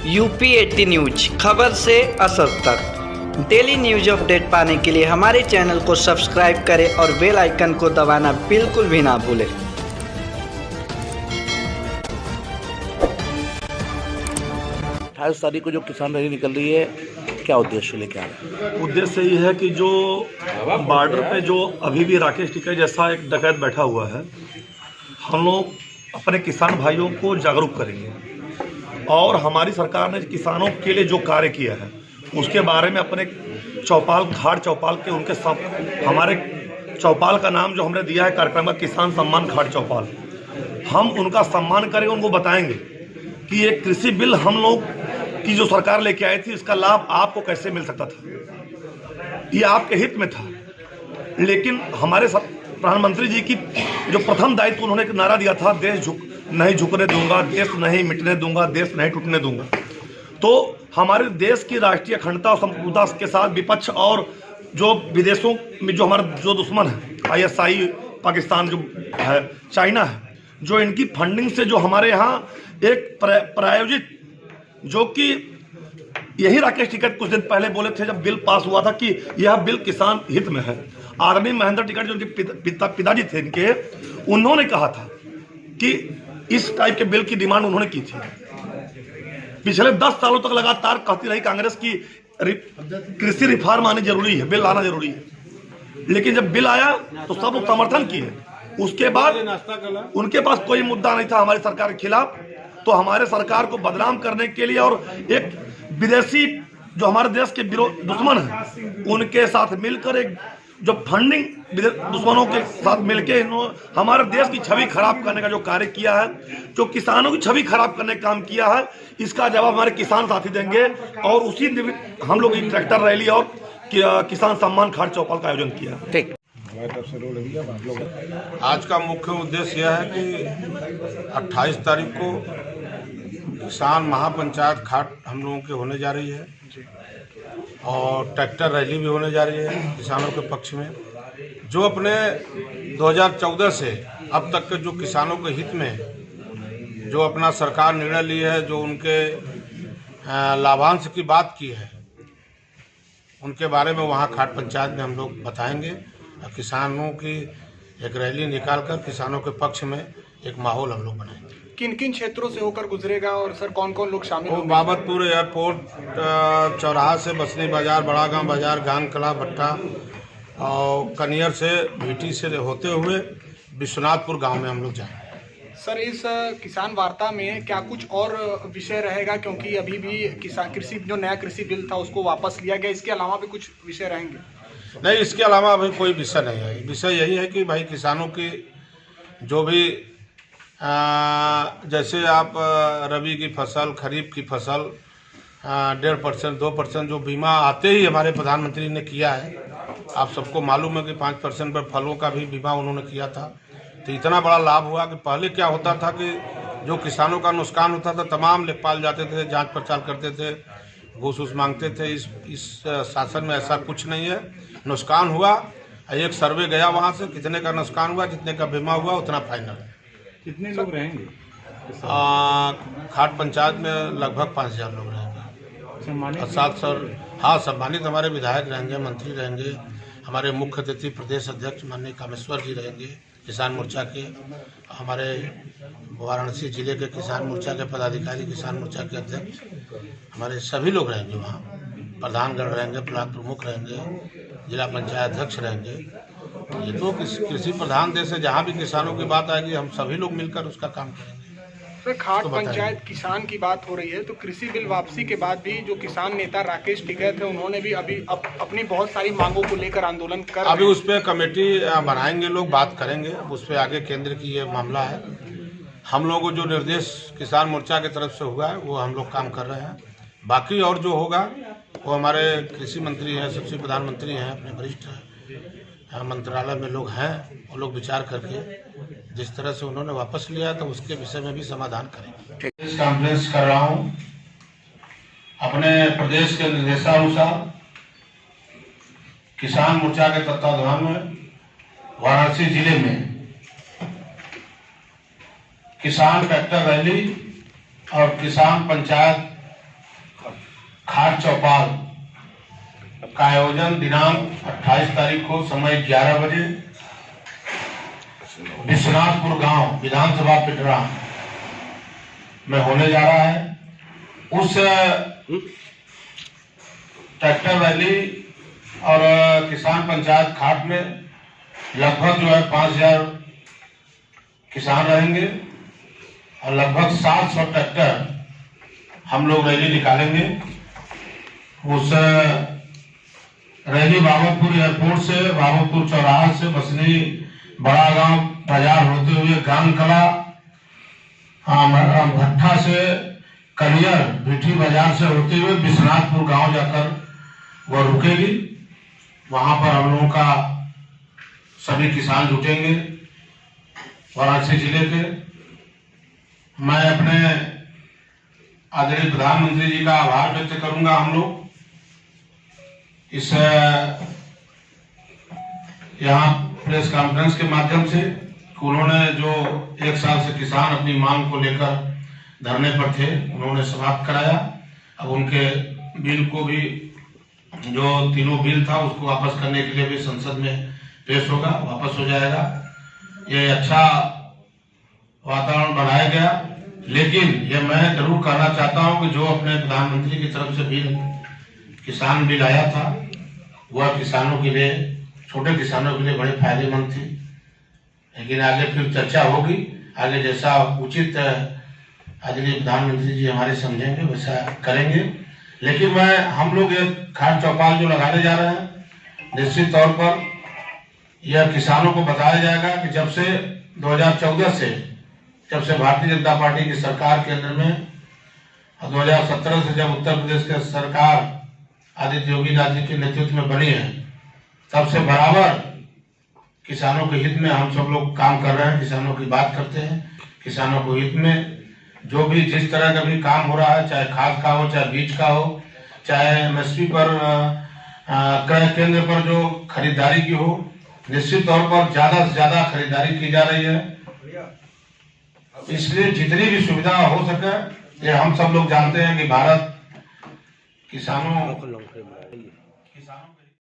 UP 80 news, खबर से असर तक। डेली न्यूज अपडेट पाने के लिए हमारे चैनल को सब्सक्राइब करें और बेल आइकन को दबाना बिल्कुल भी ना भूलें। 28 तारीख को जो किसान रैली निकल रही है, क्या उद्देश्य लेके आ रहे हैं? उद्देश्य ये है कि जो बॉर्डर पे जो अभी भी राकेश टिकैत जैसा एक डकैत बैठा हुआ है, हम लोग अपने किसान भाइयों को जागरूक करेंगे और हमारी सरकार ने किसानों के लिए जो कार्य किया है उसके बारे में अपने चौपाल खाड़ चौपाल के उनके हमारे चौपाल का नाम जो हमने दिया है कार्यक्रम का किसान सम्मान खाड़ चौपाल, हम उनका सम्मान करेंगे, उनको बताएंगे कि ये कृषि बिल हम लोग की जो सरकार लेके आई थी इसका लाभ आपको कैसे मिल सकता था, ये आपके हित में था। लेकिन हमारे प्रधानमंत्री जी की जो प्रथम दायित्व उन्होंने एक नारा दिया था, देश नहीं झुकने दूंगा, देश नहीं मिटने दूंगा, देश नहीं टूटने दूंगा। तो हमारे देश की राष्ट्रीय अखंडता और संप्रभुता के साथ विपक्ष और जो विदेशों में जो हमारा जो दुश्मन है, ISI पाकिस्तान जो है, चाइना है, जो इनकी फंडिंग से जो हमारे यहाँ एक प्रायोजित, जो कि यही राकेश टिकैत कुछ दिन पहले बोले थे जब बिल पास हुआ था कि यह बिल किसान हित में है। आदरणीय महेंद्र टिकैत जो उनके पिताजी थे इनके, उन्होंने कहा था कि इस टाइप के बिल की डिमांड उन्होंने की थी। पिछले 10 सालों तक लगातार कहती रही कांग्रेस की कृषि रिफॉर्म आनी जरूरी है, बिल आना जरूरी है, लेकिन जब बिल आया तो सब लोग समर्थन किए। उसके बाद उनके पास कोई मुद्दा नहीं था हमारी सरकार के खिलाफ, तो हमारे सरकार को बदनाम करने के लिए और एक विदेशी जो हमारे देश के दुश्मन हैं उनके साथ मिलकर एक जो फंडिंग दुश्मनों के साथ मिलकर हमारे देश की छवि खराब करने का जो कार्य किया है, जो किसानों की छवि खराब करने का काम किया है, इसका जवाब हमारे किसान साथी देंगे। और उसी हम लोग ट्रैक्टर रैली और किसान सम्मान खाड़ चौपाल का आयोजन किया। ठीक, आज का मुख्य उद्देश्य यह है कि 28 तारीख को किसान महापंचायत खाट हम लोगों के होने जा रही है और ट्रैक्टर रैली भी होने जा रही है किसानों के पक्ष में, जो अपने 2014 से अब तक के जो किसानों के हित में जो अपना सरकार निर्णय ली है, जो उनके लाभांश की बात की है, उनके बारे में वहाँ खाट पंचायत में हम लोग बताएंगे और किसानों की एक रैली निकालकर किसानों के पक्ष में एक माहौल हम लोग बनाएंगे। किन किन क्षेत्रों से होकर गुजरेगा और सर कौन कौन लोग शामिल होंगे? बाबतपुर एयरपोर्ट चौराहा से बसनी बाजार, बड़ा गांव बाजार, गांग कला, भट्टा और कनियर से भीटी से होते हुए विश्वनाथपुर गांव में हम लोग जाएंगे। सर इस किसान वार्ता में क्या कुछ और विषय रहेगा, क्योंकि अभी भी कृषि जो नया कृषि बिल था उसको वापस लिया गया, इसके अलावा भी कुछ विषय रहेंगे? नहीं, इसके अलावा अभी कोई विषय नहीं है। विषय यही है कि भाई किसानों की जो भी जैसे आप रबी की फसल, खरीफ की फसल 1.5% 2% जो बीमा आते ही हमारे प्रधानमंत्री ने किया है, आप सबको मालूम है कि 5% पर फलों का भी बीमा उन्होंने किया था। तो इतना बड़ा लाभ हुआ कि पहले क्या होता था कि जो किसानों का नुकसान होता था तमाम लेखपाल जाते थे, जांच पड़ताल करते थे, घूस वूस मांगते थे। इस शासन में ऐसा कुछ नहीं है। नुकसान हुआ, एक सर्वे गया वहाँ से कितने का नुकसान हुआ, जितने का बीमा हुआ उतना फाइनल। कितने लोग रहेंगे? खाट पंचायत में लगभग 5000 लोग रहेंगे और साथ सम्मानित हमारे विधायक रहेंगे, मंत्री रहेंगे, हमारे मुख्य अतिथि प्रदेश अध्यक्ष माननीय कामेश्वर जी रहेंगे किसान मोर्चा के, हमारे वाराणसी जिले के किसान मोर्चा के पदाधिकारी, किसान मोर्चा के अध्यक्ष, हमारे सभी लोग रहेंगे वहाँ। प्रधानगण रहेंगे, ब्लॉक प्रमुख रहेंगे, जिला पंचायत अध्यक्ष रहेंगे। ये तो कृषि प्रधान देश है, जहाँ भी किसानों की बात आएगी हम सभी लोग मिलकर उसका काम करेंगे। सर खाट पंचायत किसान की बात हो रही है, तो कृषि बिल वापसी के बाद भी जो किसान नेता राकेश टिकैत है उन्होंने भी अभी अपनी बहुत सारी मांगों को लेकर आंदोलन कर अभी उस पर कमेटी बनाएंगे, लोग बात करेंगे, उस पर आगे केंद्र की ये मामला है। हम लोगों को जो निर्देश किसान मोर्चा की तरफ से हुआ है वो हम लोग काम कर रहे हैं। बाकी और जो होगा वो हमारे कृषि मंत्री हैं, सचिव प्रधानमंत्री हैं, अपने वरिष्ठ मंत्रालय में लोग हैं, वो लोग विचार करके जिस तरह से उन्होंने वापस लिया तो उसके विषय में भी समाधान करेंगे। इस कॉन्फ्रेंस कर रहा हूँ अपने प्रदेश के निर्देशानुसार किसान मोर्चा के तत्वाधान में वाराणसी जिले में किसान ट्रैक्टर रैली और किसान पंचायत खाट चौपाल का आयोजन दिनांक 28 तारीख को समय 11 बजे विश्वनाथपुर गांव विधानसभा पिटरा में होने जा रहा है। उस ट्रैक्टर रैली और किसान पंचायत खाट में लगभग जो है 5000 किसान रहेंगे और लगभग 700 ट्रैक्टर हम लोग रैली निकालेंगे। उस रैली बाबतपुर एयरपोर्ट से, बाबतपुर चौराहा से, बसनी बड़ा गांव बाजार होते हुए गानकला भट्टा से कलियर भीठी बाजार से होते हुए विश्वनाथपुर गांव जाकर वह रुकेगी। वहां पर हम लोगों का सभी किसान जुटेंगे वाराणसी जिले के। मैं अपने आदरणीय प्रधानमंत्री जी का आभार व्यक्त करूंगा। हम लोग इस यहाँ प्रेस कॉन्फ्रेंस के माध्यम से उन्होंने जो 1 साल से किसान अपनी मांग को लेकर धरने पर थे, उन्होंने समाप्त कराया। अब उनके बिल को भी, जो तीनों बिल था उसको वापस करने के लिए भी संसद में पेश होगा, वापस हो जाएगा। ये अच्छा वातावरण बनाया गया। लेकिन ये मैं जरूर कहना चाहता हूं कि जो अपने प्रधानमंत्री की तरफ से बिल, किसान बिल आया था, वह किसानों के लिए, छोटे किसानों के लिए बड़े फायदेमंद थी। लेकिन आगे फिर चर्चा होगी, आगे जैसा उचित आदरणीय प्रधानमंत्री जी हमारे समझेंगे वैसा करेंगे। लेकिन हम लोग ये खाट चौपाल जो लगाने जा रहे हैं, निश्चित तौर पर यह किसानों को बताया जाएगा कि जब से 2014 से, जब से भारतीय जनता पार्टी की सरकार केंद्र में, 2017 से जब उत्तर प्रदेश की सरकार आदित्य योगी जी के नेतृत्व में बनी है, तब से बराबर किसानों के हित में हम सब लोग काम कर रहे हैं, किसानों की बात करते हैं। किसानों को हित में जो भी जिस तरह का भी काम हो रहा है, चाहे खाद का हो, चाहे बीज का हो, चाहे एमएसपी पर क्रय केंद्र पर जो खरीदारी की हो, निश्चित तौर पर ज्यादा से ज्यादा खरीदारी की जा रही है। इसलिए जितनी भी सुविधा हो सके, ये हम सब लोग जानते हैं कि भारत किसानों